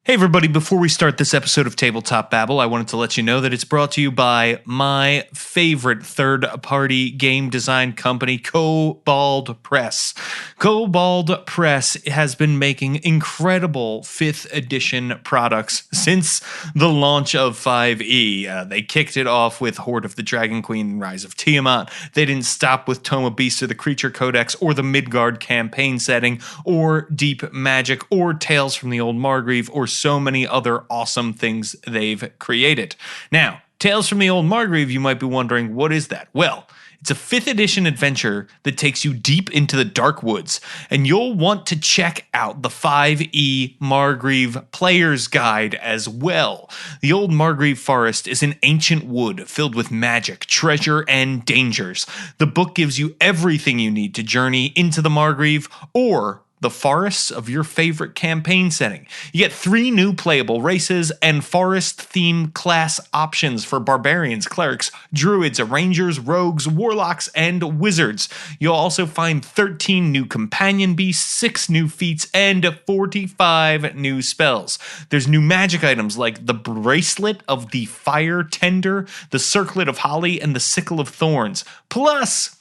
Hey everybody, before we start this episode of Tabletop Babble, I wanted to let you know that it's brought to you by my favorite third-party game design company, Kobold Press. Kobold Press has been making incredible 5th edition products since the launch of 5e. They kicked it off with Horde of the Dragon Queen and Rise of Tiamat. They didn't stop with Tome of Beasts or the Creature Codex or the Midgard campaign setting or Deep Magic or Tales from the Old Margrave or so many other awesome things they've created. Now, Tales from the Old Margrave, you might be wondering, what is that? Well, it's a 5th edition adventure that takes you deep into the dark woods, and you'll want to check out the 5e Margrave Player's Guide as well. The Old Margrave Forest is an ancient wood filled with magic, treasure, and dangers. The book gives you everything you need to journey into the Margrave or the forests of your favorite campaign setting. You get 3 new playable races and forest-themed class options for barbarians, clerics, druids, rangers, rogues, warlocks, and wizards. You'll also find 13 new companion beasts, 6 new feats, and 45 new spells. There's new magic items like the Bracelet of the Fire Tender, the Circlet of Holly, and the Sickle of Thorns. Plus,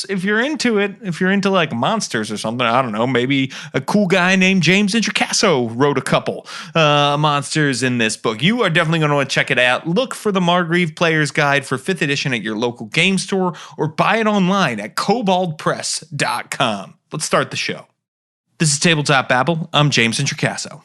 if you're into it, if you're into like monsters or something, I don't know, maybe a cool guy named James Introcaso wrote a couple monsters in this book. You are definitely going to want to check it out. Look for the Margrave Player's Guide for 5th edition at your local game store or buy it online at koboldpress.com. Let's start the show. This is Tabletop Babble. I'm James Introcaso.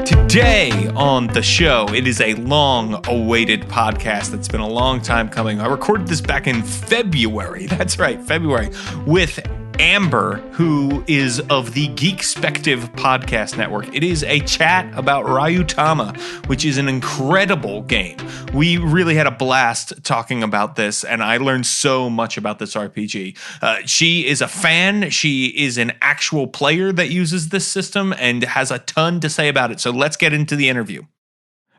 Today on the show, it is a long-awaited podcast that's been a long time coming. I recorded this back in February. That's right, February, with Amber, who is of the Geekspective podcast network. It is a chat about Ryuutama, which is an incredible game. We really had a blast talking about this, and I learned so much about this RPG. She is a fan. She is an actual player that uses this system and has a ton to say about it. So let's get into the interview.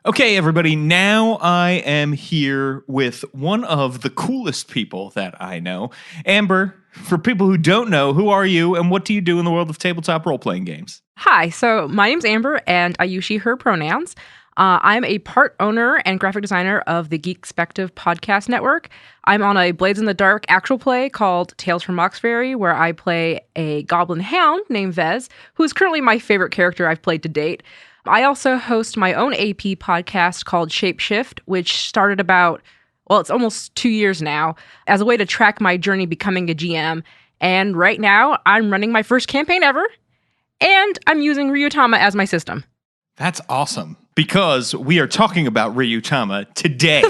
Okay, everybody, now I am here with one of the coolest people that I know. Amber, for people who don't know, who are you and what do you do in the world of tabletop role-playing games? Hi, so my name's Amber and I use she, her pronouns. I'm a part owner and graphic designer of the Geekspective podcast network. I'm on a Blades in the Dark actual play called Tales from Mauxferry, where I play a goblin hound named Vez, who is currently my favorite character I've played to date. I also host my own AP podcast called Shapeshift, which started it's almost 2 years now, as a way to track my journey becoming a GM. And right now, I'm running my first campaign ever, and I'm using Ryuutama as my system. That's awesome, because we are talking about Ryuutama today.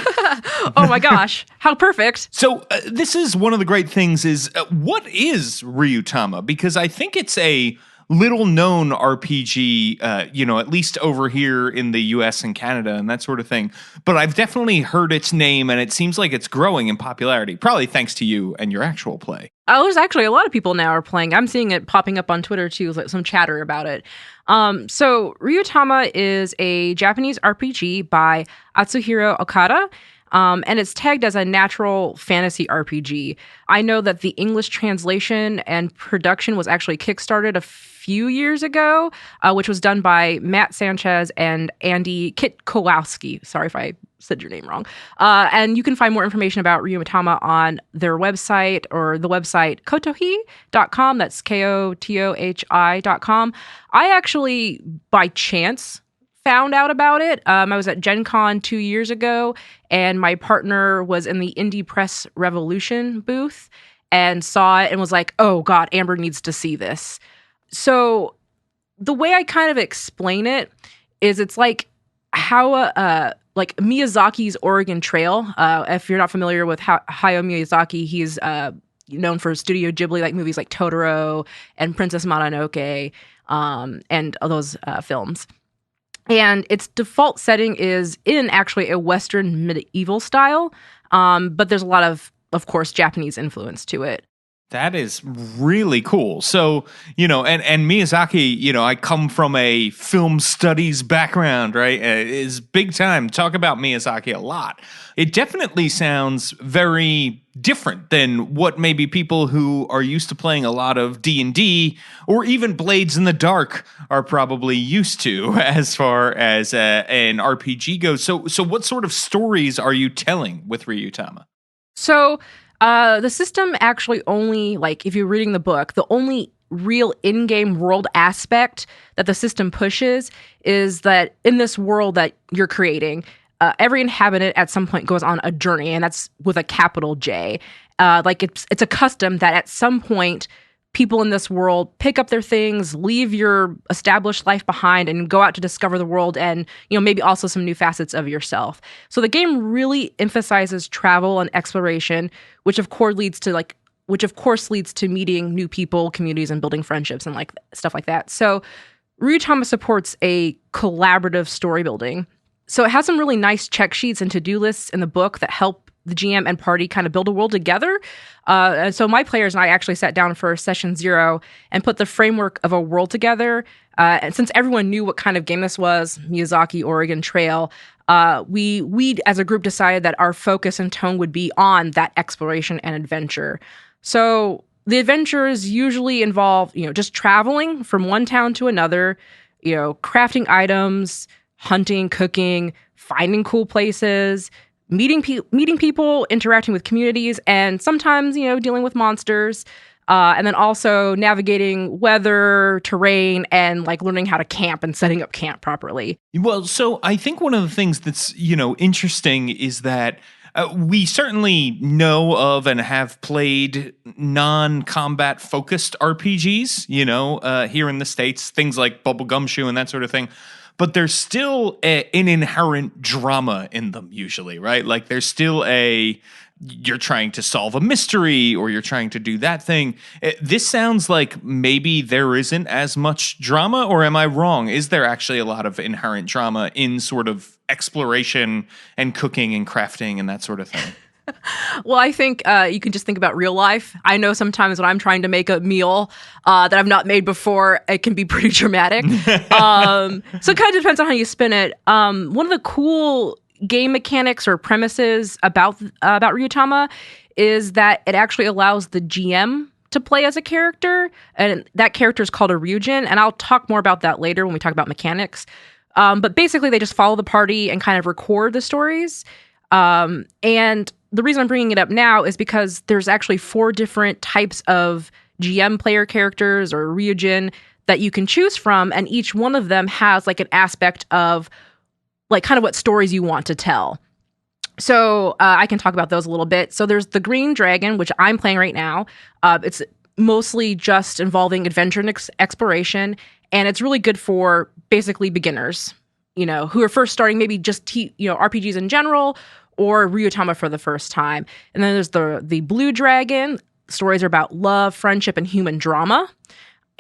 Oh my gosh, how perfect. So this is one of the great things is, what is Ryuutama? Because I think it's a little known RPG, at least over here in the US and Canada and that sort of thing. But I've definitely heard its name and it seems like it's growing in popularity, probably thanks to you and your actual play. There's actually a lot of people now are playing. I'm seeing it popping up on Twitter too, like some chatter about it. So Ryuutama is a Japanese RPG by Atsuhiro Okada. And it's tagged as a natural fantasy RPG. I know that the English translation and production was actually kickstarted a few years ago, which was done by Matt Sanchez and Andy Kitkowski. Sorry if I said your name wrong. And you can find more information about Ryuutama on their website or the website kotohi.com. That's kotohi.com. I actually, by chance, found out about it. I was at Gen Con 2 years ago, and my partner was in the Indie Press Revolution booth and saw it and was like, oh God, Amber needs to see this. So the way I kind of explain it is it's like how like Miyazaki's Oregon Trail. If you're not familiar with Hayao Miyazaki, he's known for Studio Ghibli, like movies like Totoro and Princess Mononoke, and all those films. And its default setting is in actually a Western medieval style, but there's a lot of course, Japanese influence to it. That is really cool. So, and Miyazaki, I come from a film studies background, right? Is big time. Talk about Miyazaki a lot. It definitely sounds very different than what maybe people who are used to playing a lot of D&D or even Blades in the Dark are probably used to as far as an RPG goes. So what sort of stories are you telling with Ryuutama? So, the system actually only, like, if you're reading the book, the only real in-game world aspect that the system pushes is that in this world that you're creating, every inhabitant at some point goes on a journey, and that's with a capital J. Like, it's a custom that at some point people in this world pick up their things, leave your established life behind, and go out to discover the world and, maybe also some new facets of yourself. So the game really emphasizes travel and exploration, which of course leads to meeting new people, communities, and building friendships and like stuff like that. So Ryuutama supports a collaborative story building. So it has some really nice check sheets and to-do lists in the book that help the GM and party kind of build a world together. And so my players and I actually sat down for session 0 and put the framework of a world together. And since everyone knew what kind of game this was, Miyazaki, Oregon Trail, we as a group decided that our focus and tone would be on that exploration and adventure. So the adventures usually involve, just traveling from one town to another, crafting items, hunting, cooking, finding cool places, meeting people, interacting with communities, and sometimes, dealing with monsters, and then also navigating weather, terrain, and like learning how to camp and setting up camp properly. Well, so I think one of the things that's, interesting is that we certainly know of and have played non-combat focused RPGs, here in the States, things like Bubble Gumshoe and that sort of thing. But there's still an inherent drama in them usually, right? Like there's still you're trying to solve a mystery or you're trying to do that thing. This sounds like maybe there isn't as much drama, or am I wrong? Is there actually a lot of inherent drama in sort of exploration and cooking and crafting and that sort of thing? Well, I think you can just think about real life. I know sometimes when I'm trying to make a meal that I've not made before, it can be pretty dramatic. So it kind of depends on how you spin it. One of the cool game mechanics or premises about Ryuutama is that it actually allows the GM to play as a character, and that character is called a Ryujin, and I'll talk more about that later when we talk about mechanics. But basically, they just follow the party and kind of record the stories. And the reason I'm bringing it up now is because there's actually 4 different types of GM player characters or Ryujin that you can choose from, and each one of them has like an aspect of like kind of what stories you want to tell. So I can talk about those a little bit. So there's the Green Dragon, which I'm playing right now. It's mostly just involving adventure and exploration, and it's really good for basically beginners, who are first starting maybe just RPGs in general, or Ryuutama for the first time. And then there's the Blue Dragon. Stories are about love, friendship, and human drama.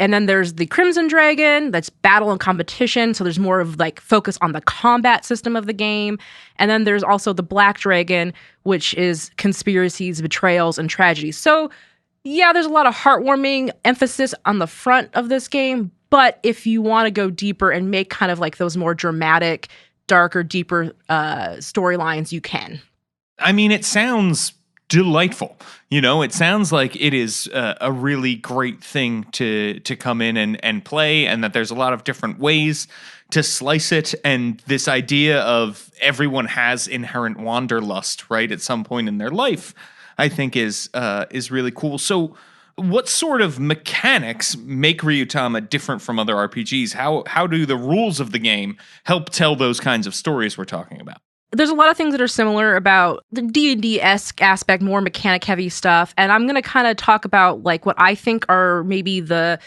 And then there's the Crimson Dragon, that's battle and competition. So there's more of like focus on the combat system of the game. And then there's also the Black Dragon, which is conspiracies, betrayals, and tragedies. So yeah, there's a lot of heartwarming emphasis on the front of this game. But if you want to go deeper and make kind of like those more dramatic, darker, deeper storylines, you can. I mean, it sounds delightful. It sounds like it is a really great thing to come in and play, and that there's a lot of different ways to slice it. And this idea of everyone has inherent wanderlust, right, at some point in their life, I think is really cool. So what sort of mechanics make Ryuutama different from other RPGs? How do the rules of the game help tell those kinds of stories we're talking about? There's a lot of things that are similar about the D&D-esque aspect, more mechanic-heavy stuff. And I'm going to kind of talk about like what I think are maybe the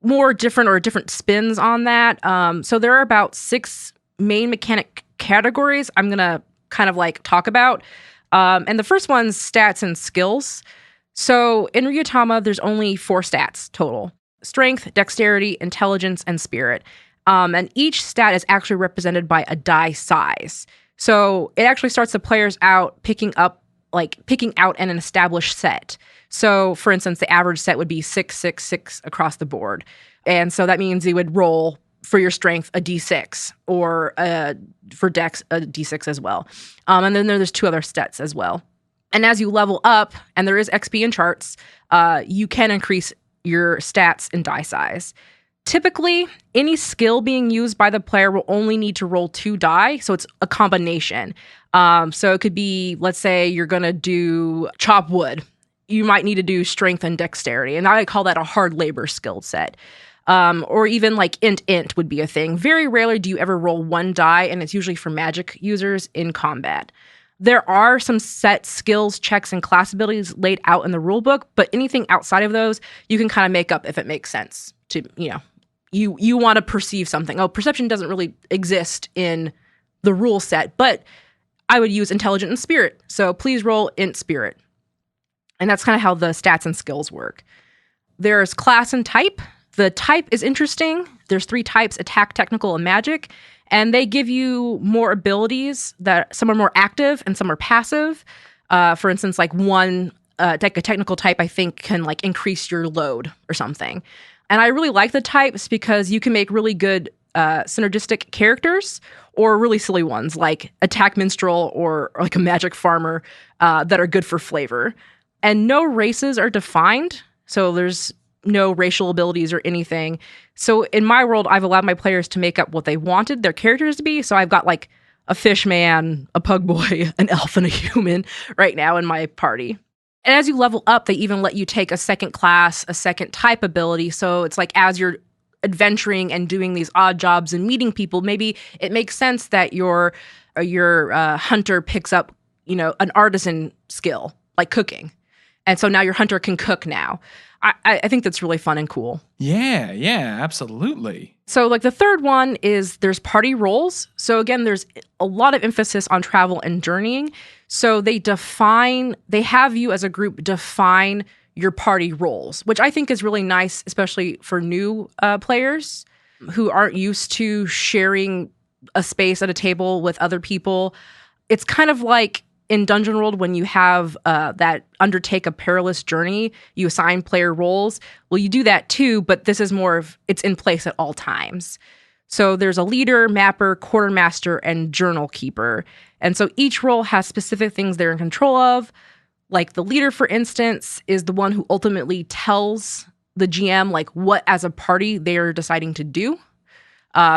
more different or different spins on that. So there are about 6 main mechanic categories I'm going to kind of like talk about. And the first one's stats and skills. So in Ryuutama, there's only 4 stats total: strength, dexterity, intelligence, and spirit. And each stat is actually represented by a die size. So it actually starts the players out picking up like picking out an established set. So, for instance, the average set would be 6, 6, 6 across the board. And so that means you would roll for your strength a d6 or for dex a d6 as well. And then there's 2 other stats as well. And as you level up, and there is XP in charts, you can increase your stats and die size. Typically, any skill being used by the player will only need to roll 2 die, so it's a combination. So it could be, let's say you're going to do chop wood. You might need to do strength and dexterity, and I call that a hard labor skill set. Or even like int would be a thing. Very rarely do you ever roll 1 die, and it's usually for magic users in combat. There are some set skills, checks, and class abilities laid out in the rulebook, but anything outside of those, you can kind of make up if it makes sense to, you want to perceive something. Oh, perception doesn't really exist in the rule set, but I would use intelligent and spirit. So please roll int spirit. And that's kind of how the stats and skills work. There's class and type. The type is interesting. There's 3 types: attack, technical, and magic. And they give you more abilities that some are more active and some are passive. For instance, like one, a technical type, I think, can like increase your load or something. And I really like the types because you can make really good synergistic characters or really silly ones like attack minstrel or like a magic farmer that are good for flavor. And no races are defined. So there's no racial abilities or anything. So in my world, I've allowed my players to make up what they wanted their characters to be. So I've got like a fish man, a pug boy, an elf, and a human right now in my party. And as you level up, they even let you take a second class, a second type ability. So it's like as you're adventuring and doing these odd jobs and meeting people, maybe it makes sense that your hunter picks up, an artisan skill like cooking. And so now your hunter can cook now. I think that's really fun and cool. Yeah, absolutely. So like the third one is there's party roles. So again, there's a lot of emphasis on travel and journeying. So they have you as a group define your party roles, which I think is really nice, especially for new players who aren't used to sharing a space at a table with other people. It's kind of like in Dungeon World, when you have that undertake a perilous journey, you assign player roles. Well, you do that too, but this is more of it's in place at all times. So there's a leader, mapper, quartermaster, and journal keeper. And so each role has specific things they're in control of. Like the leader, for instance, is the one who ultimately tells the GM like what as a party they're deciding to do.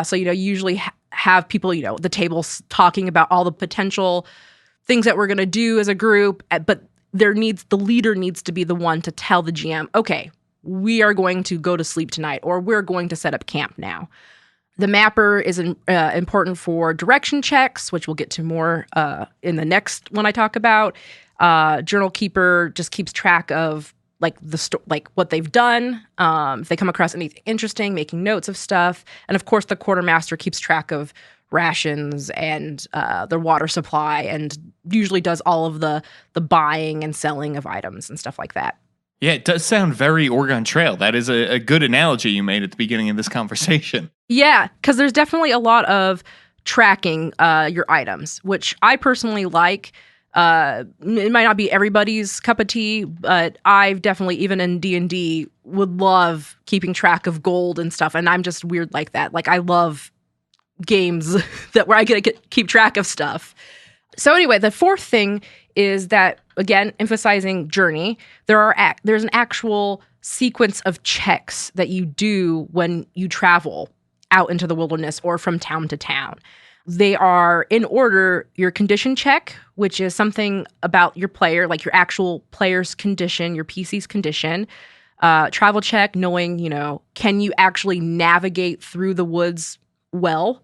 So, you usually have people, the tables talking about all the potential things that we're going to do as a group, but the leader needs to be the one to tell the GM, okay, we are going to go to sleep tonight, or we're going to set up camp now. The mapper is important for direction checks, which we'll get to more in the next one I talk about. Journal keeper just keeps track of like what they've done. If they come across anything interesting, making notes of stuff. And of course, the quartermaster keeps track of rations and their water supply, and usually does all of the buying and selling of items and stuff like that. Yeah, it does sound very Oregon Trail. That is a good analogy you made at the beginning of this conversation. Yeah, because there's definitely a lot of tracking your items, which I personally like. It might not be everybody's cup of tea, but I've definitely, even in D&D, would love keeping track of gold and stuff, and I'm just weird like that. Like, I love games where I get to keep track of stuff. So anyway, the fourth thing is that, again, emphasizing journey, there's an actual sequence of checks that you do when you travel out into the wilderness or from town to town. They are in order: your condition check, which is something about your player, like your actual player's condition, your PC's condition. Travel check, knowing, can you actually navigate through the woods well?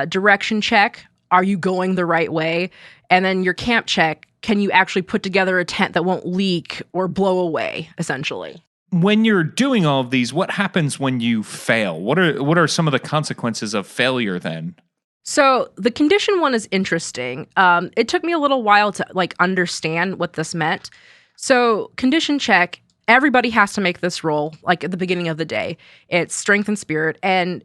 Direction check, are you going the right way? And then your camp check, can you actually put together a tent that won't leak or blow away, essentially? When you're doing all of these, what happens when you fail? What are some of the consequences of failure then? So the condition one is interesting. It took me a little while to understand what this meant. So condition check, everybody has to make this roll at the beginning of the day. It's strength and spirit, and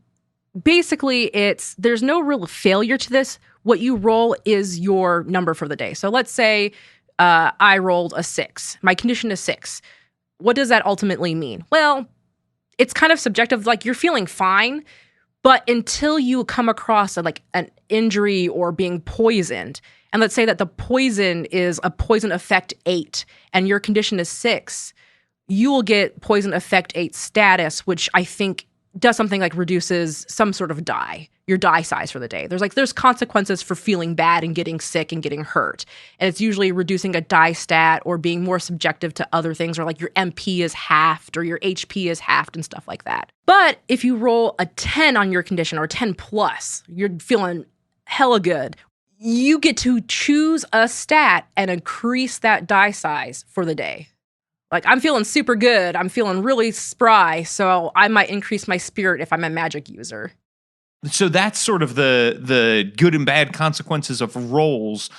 basically there's no real failure to this. What you roll is your number for the day. So let's say I rolled a 6. My condition is 6. What does that ultimately mean? Well, it's kind of subjective. Like, you're feeling fine, but until you come across an injury or being poisoned, and let's say that the poison is a poison effect 8 and your condition is 6, you will get poison effect 8 status, which I think does something like reduces some sort of your die size for the day. There's consequences for feeling bad and getting sick and getting hurt. And it's usually reducing a die stat or being more subjective to other things, or like your MP is halved or your HP is halved and stuff like that. But if you roll a 10 on your condition or 10 plus, you're feeling hella good. You get to choose a stat and increase that die size for the day. Like, I'm feeling super good. I'm feeling really spry. So I might increase my spirit if I'm a magic user. So that's sort of the good and bad consequences of rolls.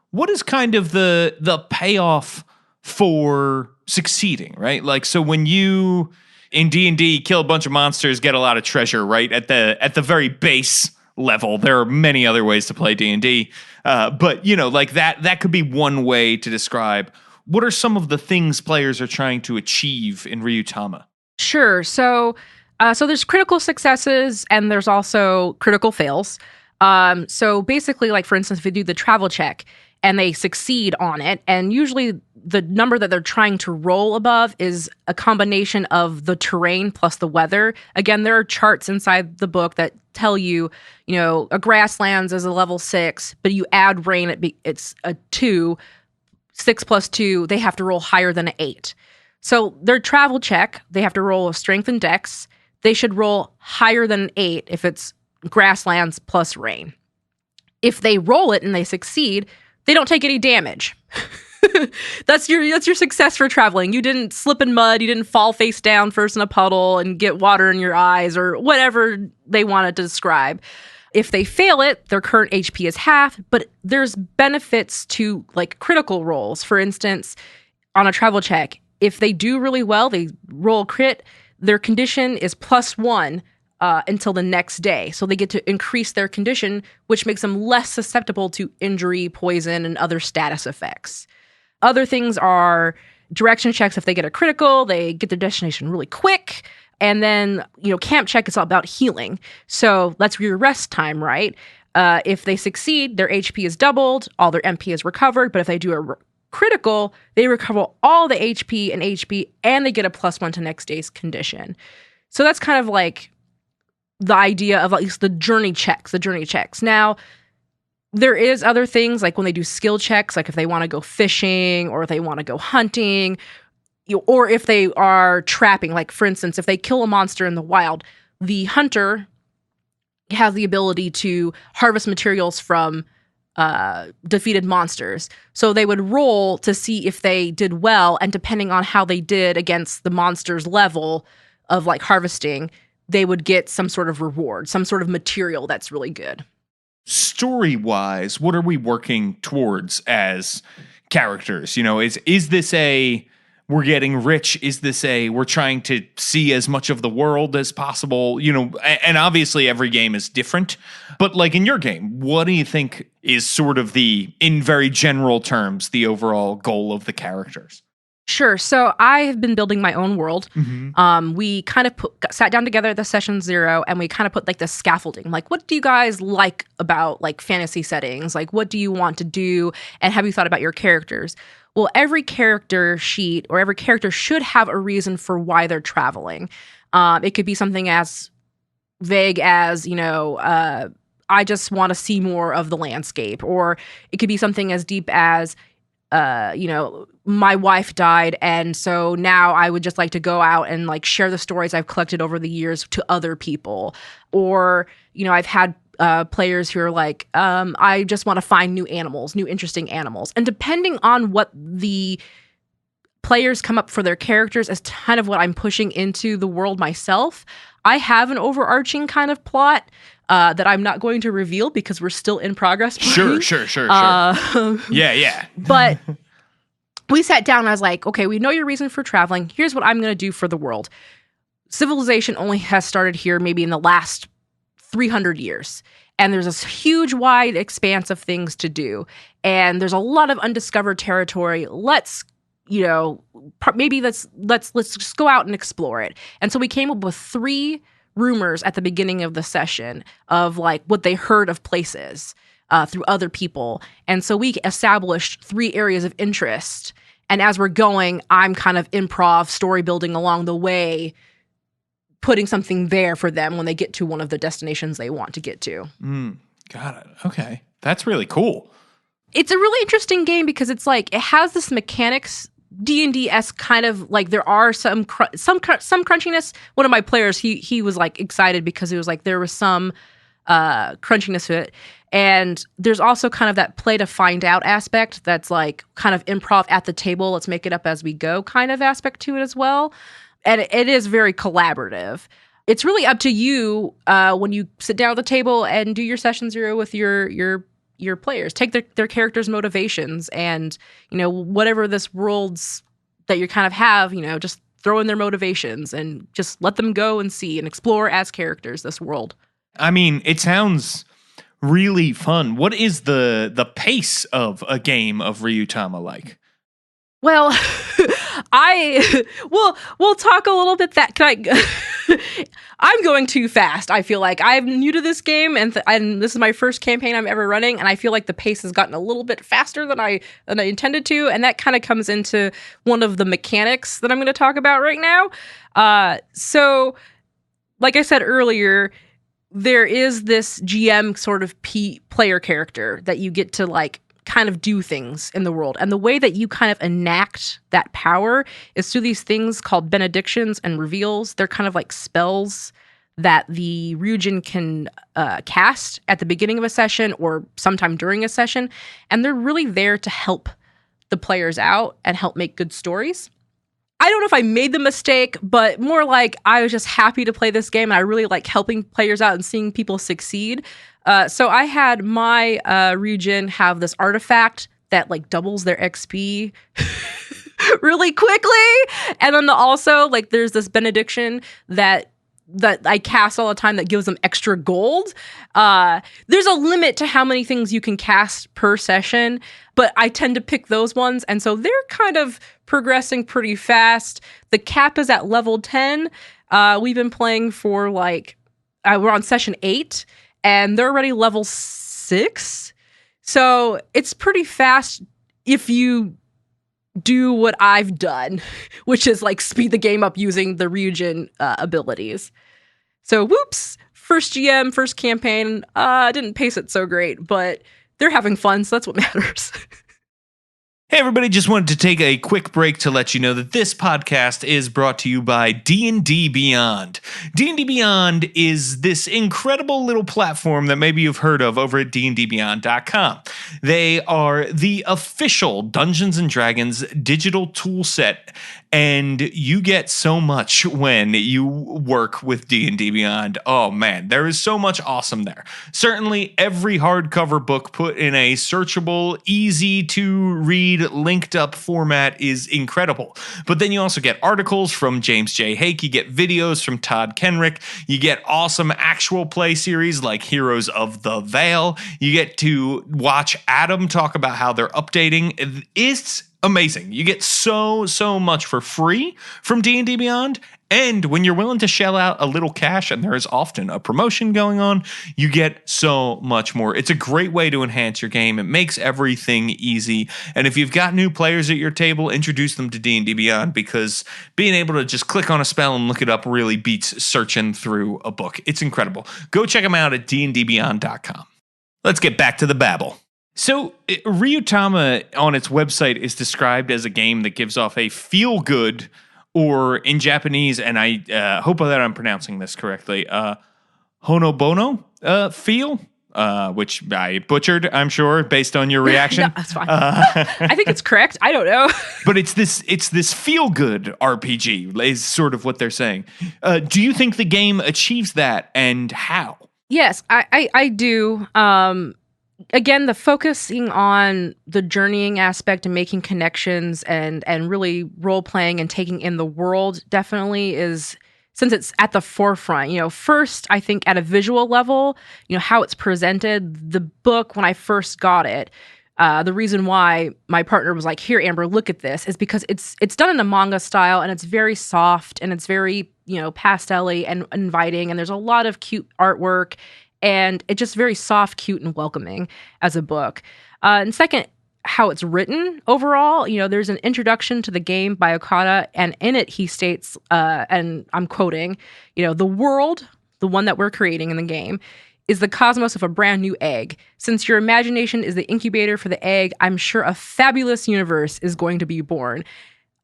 What is kind of the payoff for succeeding, right? Like, so when you in D&D kill a bunch of monsters, get a lot of treasure, right? At the very base level. There are many other ways to play D&D. But like that could be one way to describe. What are some of the things players are trying to achieve in Ryuutama? Sure. So there's critical successes and there's also critical fails. So basically, like, for instance, if you do the travel check and they succeed on it, and usually the number that they're trying to roll above is a combination of the terrain plus the weather. Again, there are charts inside the book that tell you, a grasslands is a level 6, but you add rain, it's a 2. 6 plus 2, they have to roll higher than an 8. So their travel check, they have to roll a strength and dex. They should roll higher than an 8 if it's grasslands plus rain. If they roll it and they succeed, they don't take any damage. That's your success for traveling. You didn't slip in mud, you didn't fall face down first in a puddle and get water in your eyes, or whatever they wanted to describe. If they fail it, their current HP is half, but there's benefits to, like, critical rolls. For instance, on a travel check, if they do really well, they roll crit, their condition is +1 until the next day. So they get to increase their condition, which makes them less susceptible to injury, poison, and other status effects. Other things are direction checks. If they get a critical, they get their destination really quick. And then, camp check is all about healing. So that's your rest time, right? If they succeed, their HP is doubled, all their MP is recovered. But if they do a critical, they recover all the HP, and they get a +1 to next day's condition. So that's kind of like the idea of at least the journey checks. Now, there is other things, like when they do skill checks, like if they want to go fishing or if they want to go hunting, or if they are trapping. Like, for instance, if they kill a monster in the wild, the hunter has the ability to harvest materials from defeated monsters. So they would roll to see if they did well, and depending on how they did against the monster's level of, like, harvesting, they would get some sort of reward, some sort of material that's really good. Story-wise, what are we working towards as characters? Is this a we're getting rich? Is this a we're trying to see as much of the world as possible? And obviously every game is different. But, like, in your game, what do you think is sort of in very general terms, the overall goal of the characters? Sure. So I have been building my own world. Mm-hmm. We kind of sat down together at the session 0, and we kind of put, like, the scaffolding. Like, what do you guys like about, like, fantasy settings? Like, what do you want to do? And have you thought about your characters? Well, every character sheet or every character should have a reason for why they're traveling. It could be something as vague as, I just want to see more of the landscape. Or it could be something as deep as, my wife died, and so now I would just like to go out and, like, share the stories I've collected over the years to other people. Or, I've had players who are like, I just want to find new interesting animals. And depending on what the players come up for their characters is kind of what I'm pushing into the world myself. I have an overarching kind of plot that I'm not going to reveal because we're still in progress. Sure. Yeah. But we sat down and I was like, okay, we know your reason for traveling. Here's what I'm going to do for the world. Civilization only has started here maybe in the last 300 years. and there's this huge wide expanse of things to do, and there's a lot of undiscovered territory. Let's maybe let's just go out and explore it. And so we came up with 3 rumors at the beginning of the session of like what they heard of places through other people. And so we established 3 areas of interest. And as we're going, I'm kind of improv story building along the way, putting something there for them when they get to one of the destinations they want to get to. Got it. Okay. That's really cool. It's a really interesting game because it's like, it has this mechanics D&D-esque kind of like, there are some crunchiness. One of my players, he was like excited because it was like there was some crunchiness to it. And there's also kind of that play to find out aspect that's like kind of improv at the table, let's make it up as we go kind of aspect to it as well. And it is very collaborative. It's really up to you when you sit down at the table and do your session 0 with your players. Take their characters' motivations and, whatever this world's that you kind of have, just throw in their motivations and just let them go and see and explore as characters this world. I mean, it sounds really fun. What is the pace of a game of Ryuutama like? Well, we'll talk a little bit that I'm going too fast. I feel like I'm new to this game, and this is my first campaign I'm ever running, and I feel like the pace has gotten a little bit faster than I intended to, and that kind of comes into one of the mechanics that I'm going to talk about right now. So, like I said earlier, there is this GM sort of player character that you get to like kind of do things in the world. And the way that you kind of enact that power is through these things called benedictions and reveals. They're kind of like spells that the Ryujin can cast at the beginning of a session or sometime during a session. And they're really there to help the players out and help make good stories. I don't know if I made the mistake, but more like I was just happy to play this game. And I really like helping players out and seeing people succeed. So I had my Ryujin have this artifact that like doubles their XP really quickly. And then also like there's this benediction that I cast all the time that gives them extra gold. There's a limit to how many things you can cast per session, but I tend to pick those ones. And so they're kind of progressing pretty fast. The cap is at level 10. We've been playing for like, we're on session 8 and they're already level 6. So it's pretty fast if you do what I've done, which is like speed the game up using the Ryujin abilities. So whoops, first GM, first campaign, didn't pace it so great, but they're having fun, so that's what matters. Hey everybody, just wanted to take a quick break to let you know that this podcast is brought to you by D&D Beyond. D&D Beyond is this incredible little platform that maybe you've heard of over at dndbeyond.com. They are the official Dungeons & Dragons digital tool set, and you get so much when you work with D&D Beyond. Oh man, there is so much awesome there. Certainly every hardcover book put in a searchable, easy to read, linked up format is incredible. But then you also get articles from James J. Hake, you get videos from Todd Kenrick, you get awesome actual play series like Heroes of the Veil, you get to watch Adam talk about how they're updating. It's amazing. You get so much for free from D&D Beyond, and when you're willing to shell out a little cash, and there is often a promotion going on, you get so much more. It's a great way to enhance your game. It makes everything easy, and if you've got new players at your table, introduce them to D&D Beyond, because being able to just click on a spell and look it up really beats searching through a book. It's incredible. Go check them out at dndbeyond.com. Let's get back to the babble. So, Ryuutama on its website is described as a game that gives off a feel-good, or in Japanese, and I hope that I'm pronouncing this correctly, honobono feel, which I butchered, I'm sure, based on your reaction. No, that's fine. I think it's correct. I don't know. But it's this feel-good RPG, is sort of what they're saying. Do you think the game achieves that, and how? Yes, I do. Again, the focusing on the journeying aspect and making connections and really role playing and taking in the world definitely is since it's at the forefront. First, I think at a visual level, how it's presented. The book, when I first got it, the reason why my partner was like, "Here, Amber, look at this," is because it's done in a manga style, and it's very soft, and it's very pastel-y and inviting, and there's a lot of cute artwork, and it's just very soft, cute, and welcoming as a book. And second, how it's written overall. There's an introduction to the game by Okada, and in it he states, and I'm quoting, "The world, the one that we're creating in the game, is the cosmos of a brand new egg. Since your imagination is the incubator for the egg, I'm sure a fabulous universe is going to be born."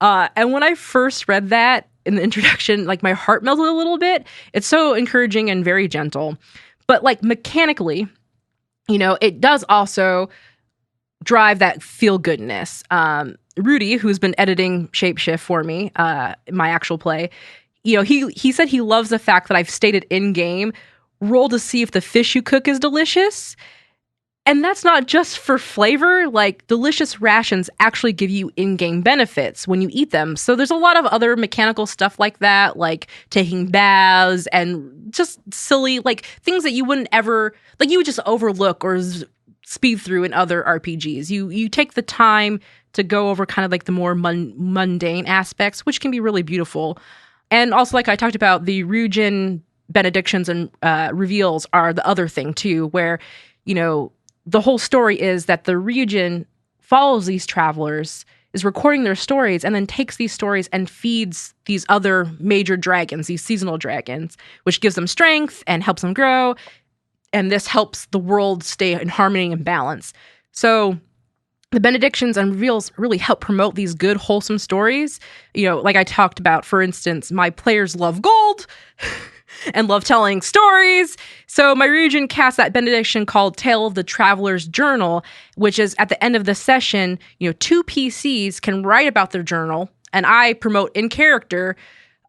And when I first read that in the introduction, like my heart melted a little bit. It's so encouraging and very gentle. But like mechanically, it does also drive that feel goodness. Rudy, who's been editing Shapeshift for me, my actual play, he said he loves the fact that I've stated in game, roll to see if the fish you cook is delicious. And that's not just for flavor. Like, delicious rations actually give you in-game benefits when you eat them. So there's a lot of other mechanical stuff like that, like taking baths and just silly, like things that you wouldn't ever, like you would just overlook or speed through in other RPGs. You take the time to go over kind of like the more mundane aspects, which can be really beautiful. And also, like I talked about, the Ryujin benedictions and reveals are the other thing too, where, the whole story is that the Ryujin follows these travelers, is recording their stories, and then takes these stories and feeds these other major dragons, these seasonal dragons, which gives them strength and helps them grow. And this helps the world stay in harmony and balance. So the benedictions and reveals really help promote these good, wholesome stories. Like I talked about, for instance, my players love gold and love telling stories. So my Ryujin cast that benediction called Tale of the Traveler's Journal, which is at the end of the session, 2 PCs can write about their journal, and I promote in character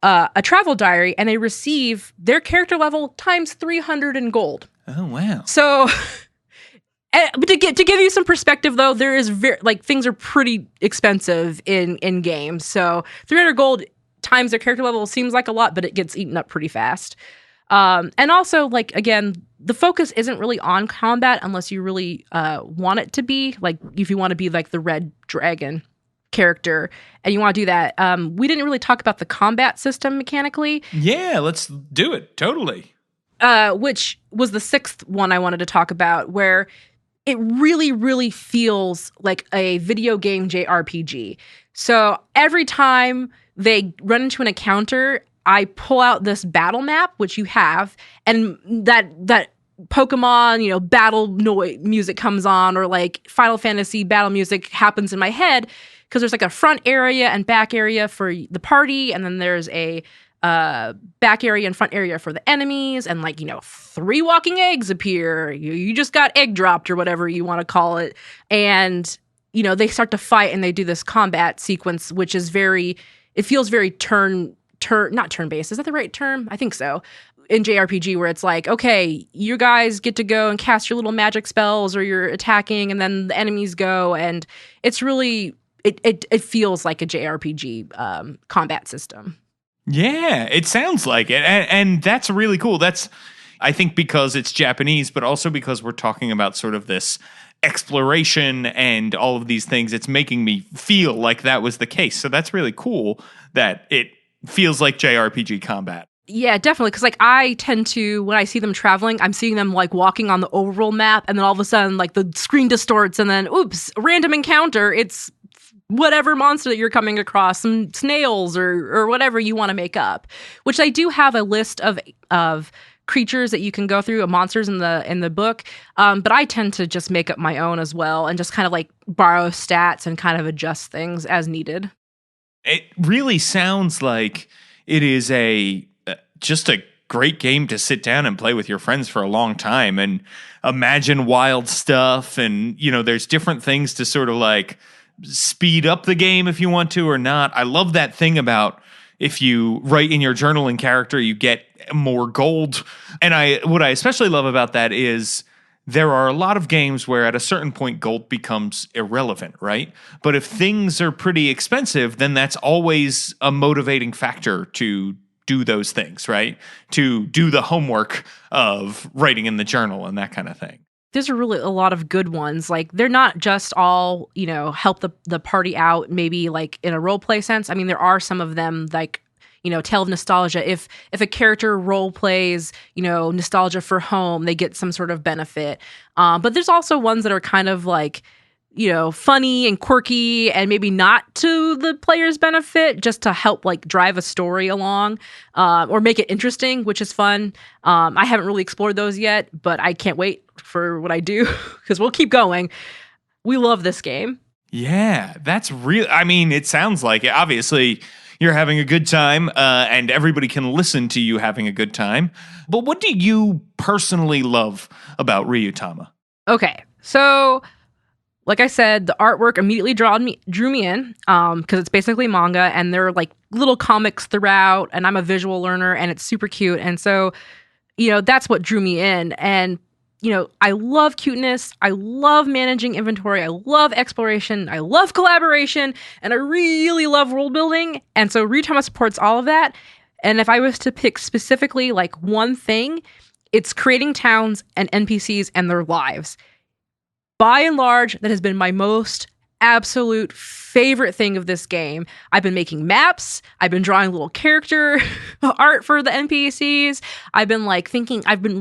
a travel diary, and they receive their character level times 300 in gold. Oh, wow. So but to give you some perspective, though, there is things are pretty expensive in games. So 300 gold times their character level seems like a lot, but it gets eaten up pretty fast. And also, like, again, the focus isn't really on combat unless you really want it to be. Like, if you want to be like the red dragon character and you want to do that. We didn't really talk about the combat system mechanically. Yeah, let's do it. Totally. Which was the 6th one I wanted to talk about, where it really, really feels like a video game JRPG. So every time they run into an encounter, I pull out this battle map, which you have, and that Pokemon, battle noise music comes on, or like Final Fantasy battle music happens in my head, because there's like a front area and back area for the party, and then there's a back area and front area for the enemies, and 3 walking eggs appear. You just got egg dropped, or whatever you want to call it, and they start to fight, and they do this combat sequence, which is it feels very not turn-based. Is that the right term? I think so. In JRPG, where it's like, okay, you guys get to go and cast your little magic spells, or you're attacking, and then the enemies go, and it's really it feels like a JRPG combat system. Yeah, it sounds like it. And that's really cool. That's, I think, because it's Japanese, but also because we're talking about sort of this exploration and all of these things. It's making me feel like that was the case. So that's really cool that it feels like JRPG combat. Yeah, definitely. Because I tend to, when I see them traveling, I'm seeing them walking on the overworld map, and then all of a sudden the screen distorts, and then oops, random encounter. It's whatever monster that you're coming across, some snails or whatever you want to make up. Which I do have a list of creatures that you can go through, monsters in the book. But I tend to just make up my own as well, and just kind of borrow stats and kind of adjust things as needed. It really sounds like it is just a great game to sit down and play with your friends for a long time and imagine wild stuff. And, there's different things to sort of speed up the game if you want to or not. I love that thing about if you write in your journal in character, you get more gold. And what I especially love about that is there are a lot of games where at a certain point gold becomes irrelevant, right? But if things are pretty expensive, then that's always a motivating factor to do those things, right? To do the homework of writing in the journal and that kind of thing. There's really a lot of good ones. Like, they're not just all, help the party out, maybe like in a role play sense. I mean, there are some of them like, tale of nostalgia. If a character role plays, nostalgia for home, they get some sort of benefit. But there's also ones that are kind of like, funny and quirky and maybe not to the player's benefit, just to help like drive a story along, or make it interesting, which is fun. I haven't really explored those yet, but I can't wait for what I do because we'll keep going. We love this game. Yeah, that's real. I mean, it sounds like it. Obviously, you're having a good time, and everybody can listen to you having a good time. But what do you personally love about Ryuutama? Okay, so like I said, the artwork immediately drew me in, because it's basically manga, and there are like little comics throughout, and I'm a visual learner, and it's super cute. And so, that's what drew me in. And, I love cuteness. I love managing inventory. I love exploration. I love collaboration. And I really love world building. And so Ryuutama supports all of that. And if I was to pick specifically like one thing, it's creating towns and NPCs and their lives. By and large, that has been my most absolute favorite thing of this game. I've been making maps. I've been drawing little character art for the NPCs. I've been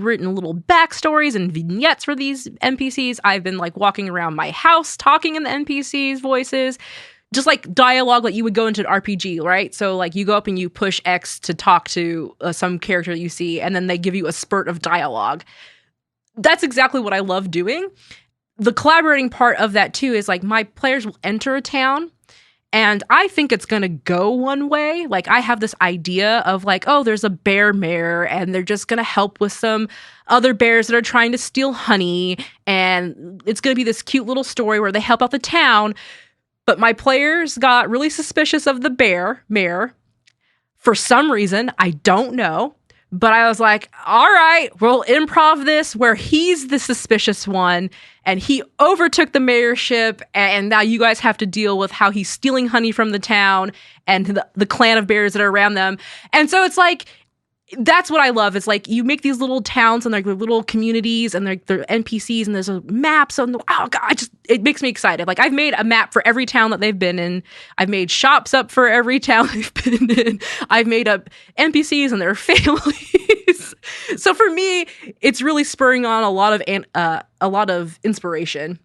written little backstories and vignettes for these NPCs. I've been like walking around my house talking in the NPCs' voices. Just like dialogue like you would go into an RPG, right? So like you go up and you push X to talk to some character that you see, and then they give you a spurt of dialogue. That's exactly what I love doing. The collaborating part of that too is like my players will enter a town and I think it's going to go one way. Like I have this idea of like, oh, there's a bear mayor and they're just going to help with some other bears that are trying to steal honey. And it's going to be this cute little story where they help out the town. But my players got really suspicious of the bear mayor for some reason. I don't know. But I was like, all right, we'll improv this where he's the suspicious one and he overtook the mayorship, and now you guys have to deal with how he's stealing honey from the town and the clan of bears that are around them. And so it's like, that's what I love. It's like you make these little towns and like little communities and they're NPCs and there's a map. So, oh God, it makes me excited. Like I've made a map for every town that they've been in. I've made shops up for every town they've been in. I've made up NPCs and their families. So for me, it's really spurring on a lot of inspiration.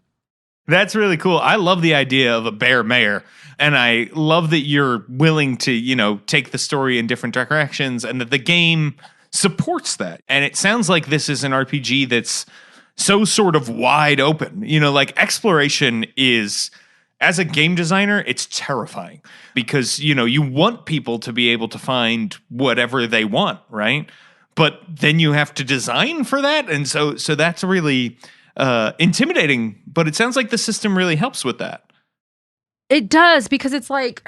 That's really cool. I love the idea of a bear mayor, and I love that you're willing to, take the story in different directions and that the game supports that. And it sounds like this is an RPG that's so sort of wide open. Like exploration is, as a game designer, it's terrifying because, you want people to be able to find whatever they want, right? But then you have to design for that. And so that's really intimidating, but it sounds like the system really helps with that. It does, because it's like,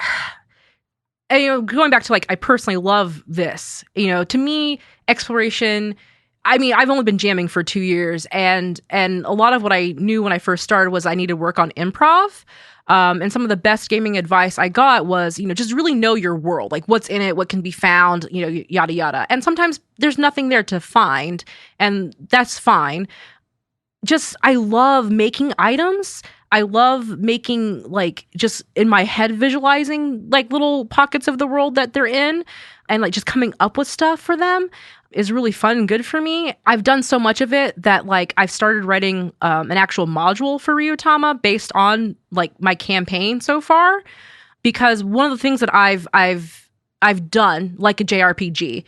and, going back to like, I personally love this, to me, exploration, I mean, I've only been jamming for 2 years, and a lot of what I knew when I first started was I need to work on improv. And some of the best gaming advice I got was, just really know your world, like what's in it, what can be found, yada, yada. And sometimes there's nothing there to find, and that's fine. I love making items. I love making, like, just in my head visualizing, like, little pockets of the world that they're in, and, like, just coming up with stuff for them is really fun and good for me. I've done so much of it that, like, I've started writing an actual module for Ryuutama based on, like, my campaign so far, because one of the things that I've done, like a JRPG,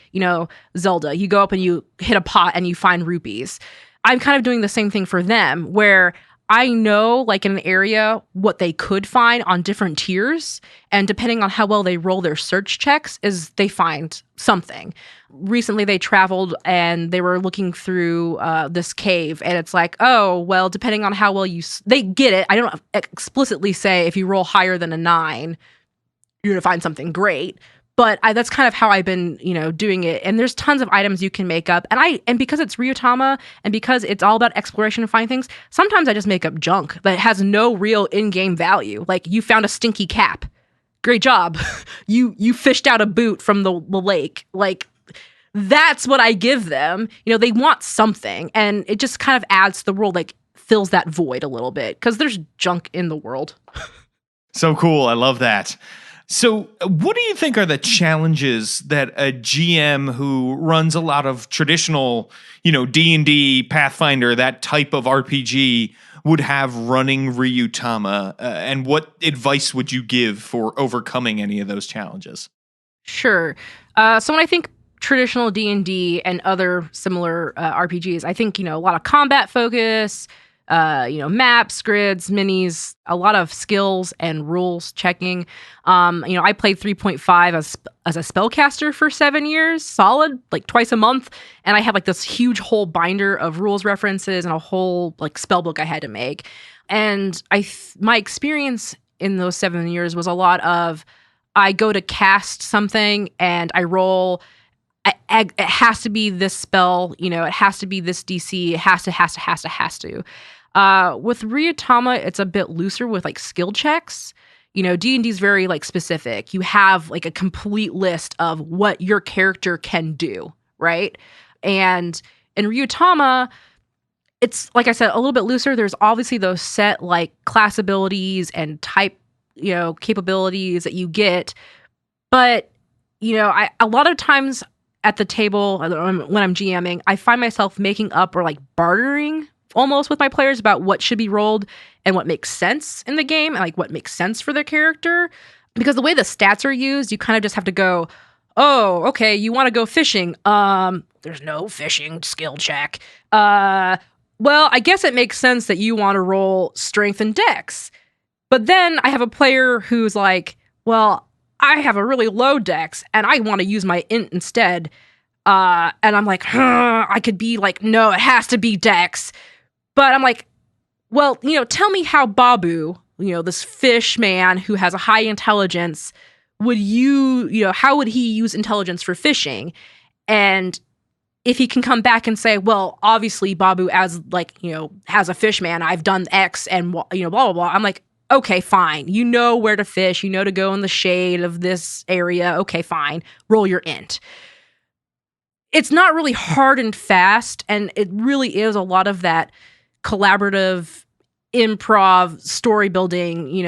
Zelda, you go up and you hit a pot and you find rupees. I'm kind of doing the same thing for them, where I know, like, in an area what they could find on different tiers, and depending on how well they roll their search checks is they find something. Recently they traveled and they were looking through this cave, and it's like, oh, well, depending on how well they get it. I don't explicitly say if you roll higher than a 9, you're going to find something great. But that's kind of how I've been, doing it. And there's tons of items you can make up. And because it's Ryuutama and because it's all about exploration and finding things, sometimes I just make up junk that has no real in-game value. Like, you found a stinky cap. great job. You fished out a boot from the lake. Like, that's what I give them. They want something, and it just kind of adds to the world, like fills that void a little bit, because there's junk in the world. So cool. I love that. So what do you think are the challenges that a GM who runs a lot of traditional, D&D, Pathfinder, that type of RPG would have running Ryuutama? And what advice would you give for overcoming any of those challenges? Sure. So when I think traditional D&D and other similar RPGs, I think, a lot of combat focus, maps, grids, minis, a lot of skills and rules checking. I played 3.5 as a spellcaster for 7 years, solid, like twice a month. And I had like this huge whole binder of rules references and a whole like spell book I had to make. And my experience in those 7 years was a lot of, I go to cast something and I roll. It has to be this spell, it has to be this DC. It has to. With Ryuutama, it's a bit looser with like skill checks. D&D is very like specific. You have like a complete list of what your character can do, right? And in Ryuutama, it's, like I said, a little bit looser. There's obviously those set like class abilities and type, capabilities that you get. But, a lot of times at the table when I'm GMing, I find myself making up or like bartering almost with my players about what should be rolled and what makes sense in the game and like what makes sense for their character. Because the way the stats are used, you kind of just have to go, oh, okay, you want to go fishing. There's no fishing skill check. Well, I guess it makes sense that you want to roll strength and dex. But then I have a player who's like, well, I have a really low dex and I want to use my int instead. And I'm like, I could be like, no, it has to be dex. But I'm like, well, tell me how Babu, this fish man who has a high intelligence, how would he use intelligence for fishing? And if he can come back and say, well, obviously Babu as like, has a fish man, I've done X and, blah, blah, blah. I'm like, okay, fine. You know where to fish. You know to go in the shade of this area. Okay, fine. Roll your int. It's not really hard and fast. And it really is a lot of that collaborative improv story building,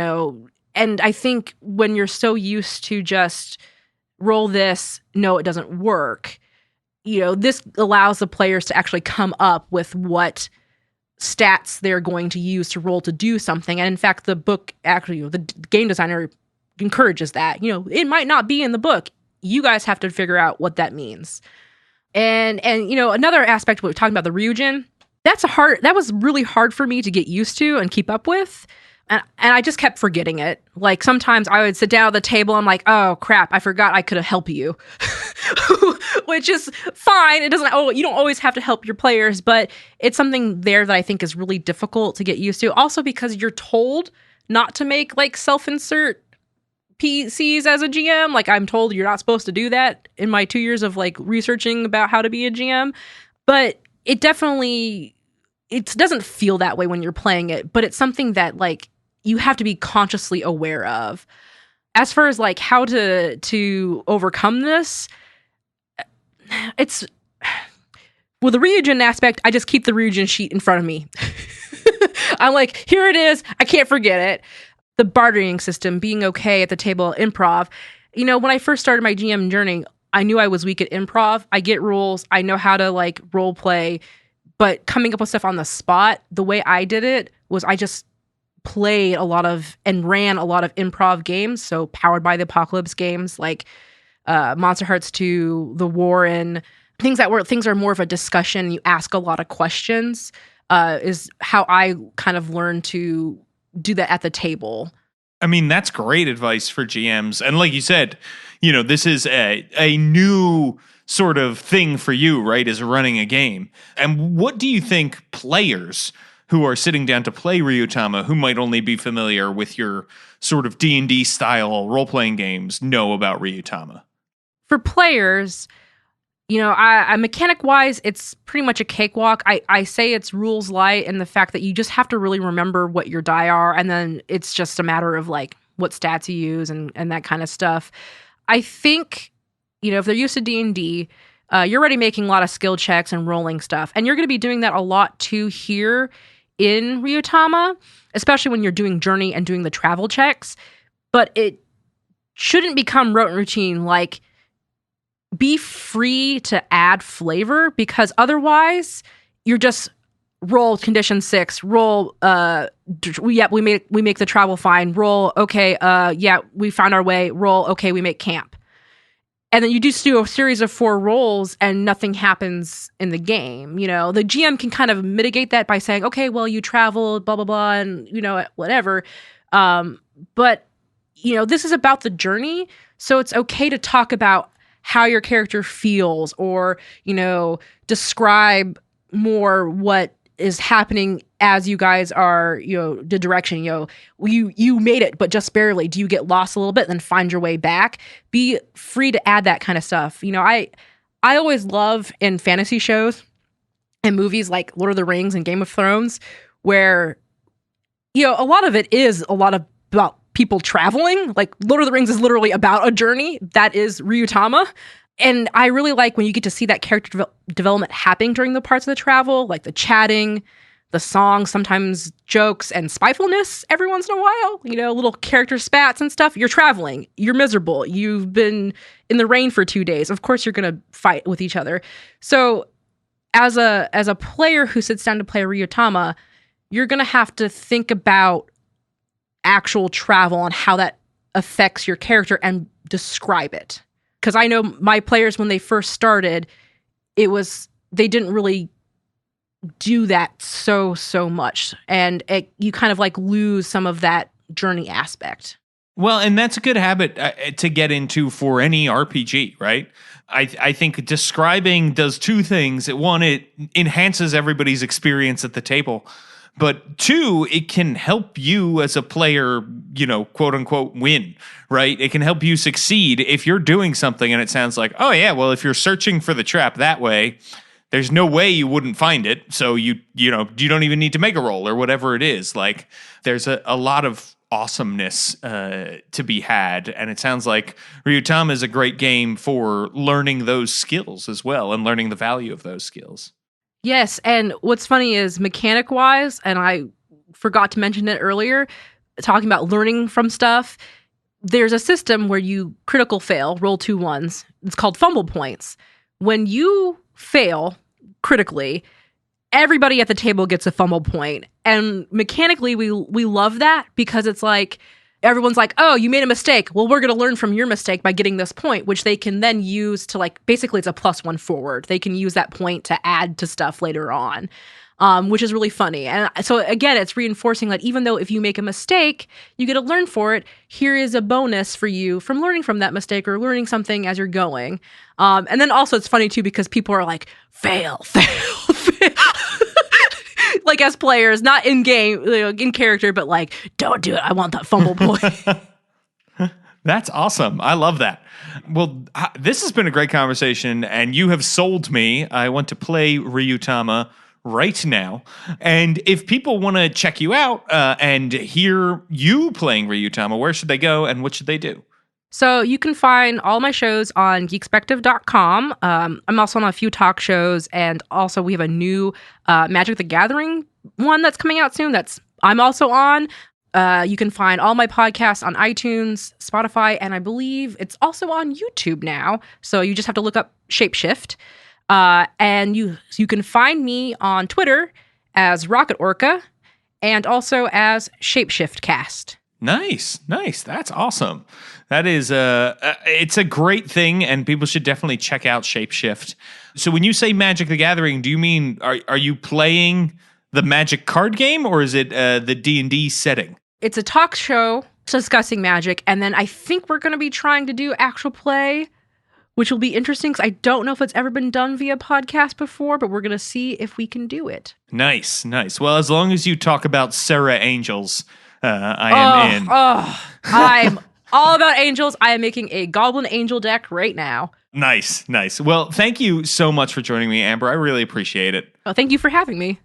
and I think when you're so used to just roll this, no, it doesn't work, this allows the players to actually come up with what stats they're going to use to roll to do something. And in fact, the book actually, the game designer encourages that, it might not be in the book. You guys have to figure out what that means. And another aspect, we're talking about the Ryujin, that was really hard for me to get used to and keep up with. And I just kept forgetting it. Like sometimes I would sit down at the table, I'm like, oh crap, I forgot I could have helped you. Which is fine. You don't always have to help your players, but it's something there that I think is really difficult to get used to. Also because you're told not to make like self-insert PCs as a GM. Like I'm told you're not supposed to do that in my 2 years of like researching about how to be a GM. But it doesn't feel that way when you're playing it, but it's something that like you have to be consciously aware of. As far as like how to overcome this, it's with the Ryujin aspect, I just keep the Ryujin sheet in front of me. I'm like, here it is. I can't forget it. The bartering system, being okay at the table, improv. When I first started my GM journey, I knew I was weak at improv. I get rules. I know how to like role play, but coming up with stuff on the spot, the way I did it was I just played a lot of and ran a lot of improv games. So Powered by the Apocalypse games like Monster Hearts 2, The Warren, things are more of a discussion. You ask a lot of questions is how I kind of learned to do that at the table. I mean, that's great advice for GMs. And like you said, this is a new sort of thing for you, right, is running a game. And what do you think players who are sitting down to play Ryuutama, who might only be familiar with your sort of D&D style role-playing games, know about Ryuutama? For players, I mechanic-wise, it's pretty much a cakewalk. I say it's rules light in the fact that you just have to really remember what your die are, and then it's just a matter of like what stats you use and that kind of stuff. I think, if they're used to D&D, you're already making a lot of skill checks and rolling stuff. And you're going to be doing that a lot too here in Ryuutama, especially when you're doing journey and doing the travel checks. But it shouldn't become rote and routine. Like, be free to add flavor, because otherwise you're just roll condition 6, roll, we make the travel fine, roll, okay, we found our way, roll, okay, we make camp. And then you just do a series of 4 rolls and nothing happens in the game. The GM can kind of mitigate that by saying, okay, well, you traveled, blah, blah, blah, and, whatever. But, this is about the journey. So it's okay to talk about how your character feels, or, describe more what is happening as you guys are, the direction, you made it, but just barely. Do you get lost a little bit, then find your way back? Be free to add that kind of stuff. I always love in fantasy shows and movies like Lord of the Rings and Game of Thrones, where, a lot of it is a lot about people traveling. Like Lord of the Rings is literally about a journey. That is Ryuutama. And I really like when you get to see that character development happening during the parts of the travel, like the chatting, the songs, sometimes jokes and spitefulness every once in a while, little character spats and stuff. You're traveling. You're miserable. You've been in the rain for 2 days. Of course, you're going to fight with each other. So as a player who sits down to play Ryuutama, you're going to have to think about actual travel and how that affects your character and describe it. Because I know my players, when they first started, they didn't really do that so much. And you kind of like lose some of that journey aspect. Well, and that's a good habit to get into for any RPG, right? I think describing does 2 things. One, it enhances everybody's experience at the table. But 2, it can help you as a player, quote unquote, win, right? It can help you succeed if you're doing something and it sounds like, oh yeah, well, if you're searching for the trap that way, there's no way you wouldn't find it. So you don't even need to make a roll or whatever it is. Like, there's a lot of awesomeness to be had. And it sounds like Ryuutama is a great game for learning those skills as well and learning the value of those skills. Yes, and what's funny is mechanic-wise, and I forgot to mention it earlier, talking about learning from stuff, there's a system where you critical fail, roll 2 ones. It's called fumble points. When you fail critically, everybody at the table gets a fumble point. And mechanically, we love that, because it's like, everyone's like, oh, you made a mistake. Well, we're going to learn from your mistake by getting this point, which they can then use to, like, basically it's a +1 forward. They can use that point to add to stuff later on, which is really funny. And so, again, it's reinforcing that even though if you make a mistake, you get to learn for it, here is a bonus for you from learning from that mistake or learning something as you're going. And then also it's funny, too, because people are like, fail. Like, as players, not in game, in character, but like, don't do it. I want that fumble point. That's awesome. I love that. Well, this has been a great conversation, and you have sold me. I want to play Ryuutama right now. And if people want to check you out and hear you playing Ryuutama, where should they go and what should they do? So you can find all my shows on Geekspective.com. I'm also on a few talk shows, and also we have a new Magic the Gathering one that's coming out soon I'm also on. You can find all my podcasts on iTunes, Spotify, and I believe it's also on YouTube now. So you just have to look up Shapeshift. And you can find me on Twitter as Rocket Orca and also as Shapeshiftcast. Nice. That's awesome. That is it's a great thing, and people should definitely check out Shapeshift. So when you say Magic the Gathering, do you mean are you playing the Magic card game, or is it the D&D setting? It's a talk show discussing Magic, and then I think we're going to be trying to do actual play, which will be interesting because I don't know if it's ever been done via podcast before, but we're going to see if we can do it. Nice. Well, as long as you talk about Sarah Angels, I am in. I'm all about angels. I am making a Goblin Angel deck right now. Nice. Well, thank you so much for joining me, Amber. I really appreciate it. Oh, thank you for having me.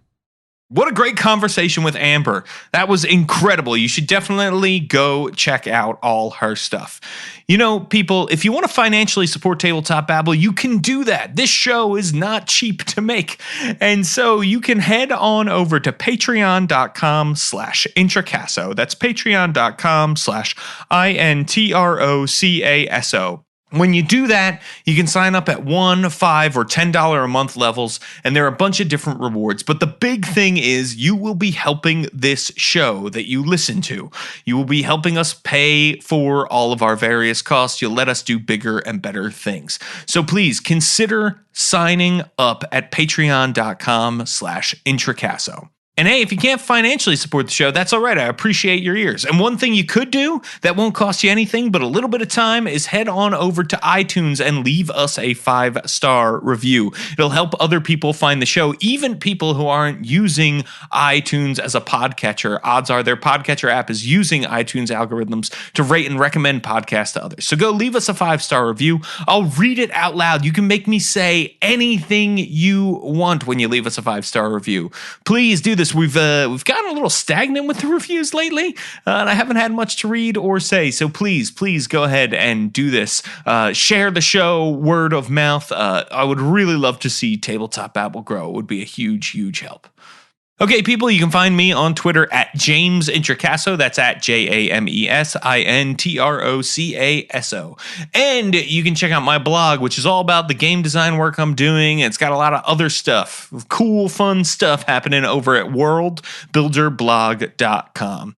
What a great conversation with Amber. That was incredible. You should definitely go check out all her stuff. You know, people, if you want to financially support Tabletop Babble, you can do that. This show is not cheap to make. And so you can head on over to patreon.com/Introcaso. That's patreon.com/INTROCASO. When you do that, you can sign up at $1, $5, or $10 a month levels, and there are a bunch of different rewards. But the big thing is you will be helping this show that you listen to. You will be helping us pay for all of our various costs. You'll let us do bigger and better things. So please consider signing up at patreon.com/Introcaso. And hey, if you can't financially support the show, that's all right. I appreciate your ears. And one thing you could do that won't cost you anything but a little bit of time is head on over to iTunes and leave us a 5-star review. It'll help other people find the show, even people who aren't using iTunes as a podcatcher. Odds are their podcatcher app is using iTunes algorithms to rate and recommend podcasts to others. So go leave us a 5-star review. I'll read it out loud. You can make me say anything you want when you leave us a 5-star review. Please do this. We've gotten a little stagnant with the reviews lately, and I haven't had much to read or say. So please go ahead and do this. Share the show, word of mouth. I would really love to see Tabletop Babble grow. It would be a huge, huge help. Okay, people, you can find me on Twitter at James Introcaso. That's at JamesIntrocaso. And you can check out my blog, which is all about the game design work I'm doing. It's got a lot of other stuff, cool, fun stuff happening over at worldbuilderblog.com.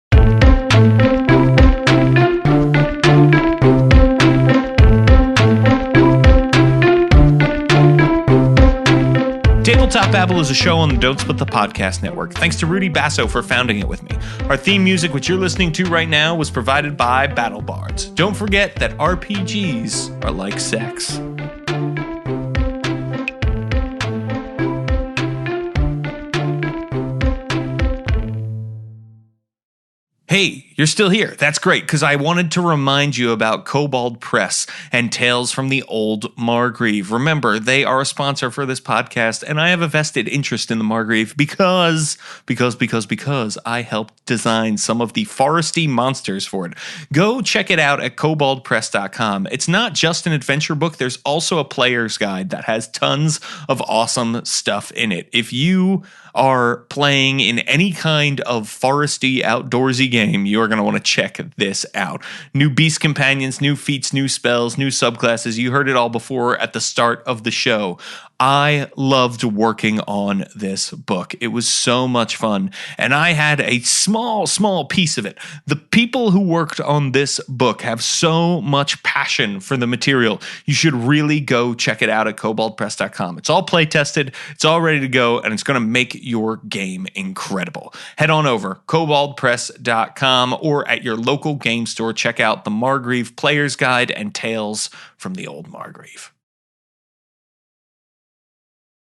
Tabletop Babble is a show on the Don't Split the Podcast Network. Thanks to Rudy Basso for founding it with me. Our theme music, which you're listening to right now, was provided by Battle Bards. Don't forget that RPGs are like sex. Hey, you're still here. That's great, because I wanted to remind you about Kobold Press and Tales from the Old Margrave. Remember, they are a sponsor for this podcast, and I have a vested interest in the Margrave because I helped design some of the foresty monsters for it. Go check it out at koboldpress.com. It's not just an adventure book. There's also a player's guide that has tons of awesome stuff in it. If you are playing in any kind of foresty, outdoorsy game, you're going to want to check this out. New beast companions, new feats, new spells, new subclasses. You heard it all before at the start of the show. I loved working on this book. It was so much fun, and I had a small piece of it. The people who worked on this book have so much passion for the material. You should really go check it out at koboldpress.com. It's all play tested, it's all ready to go, and it's going to make your game incredible. Head on over, koboldpress.com, or at your local game store. Check out the Margrave Player's Guide and Tales from the Old Margrave.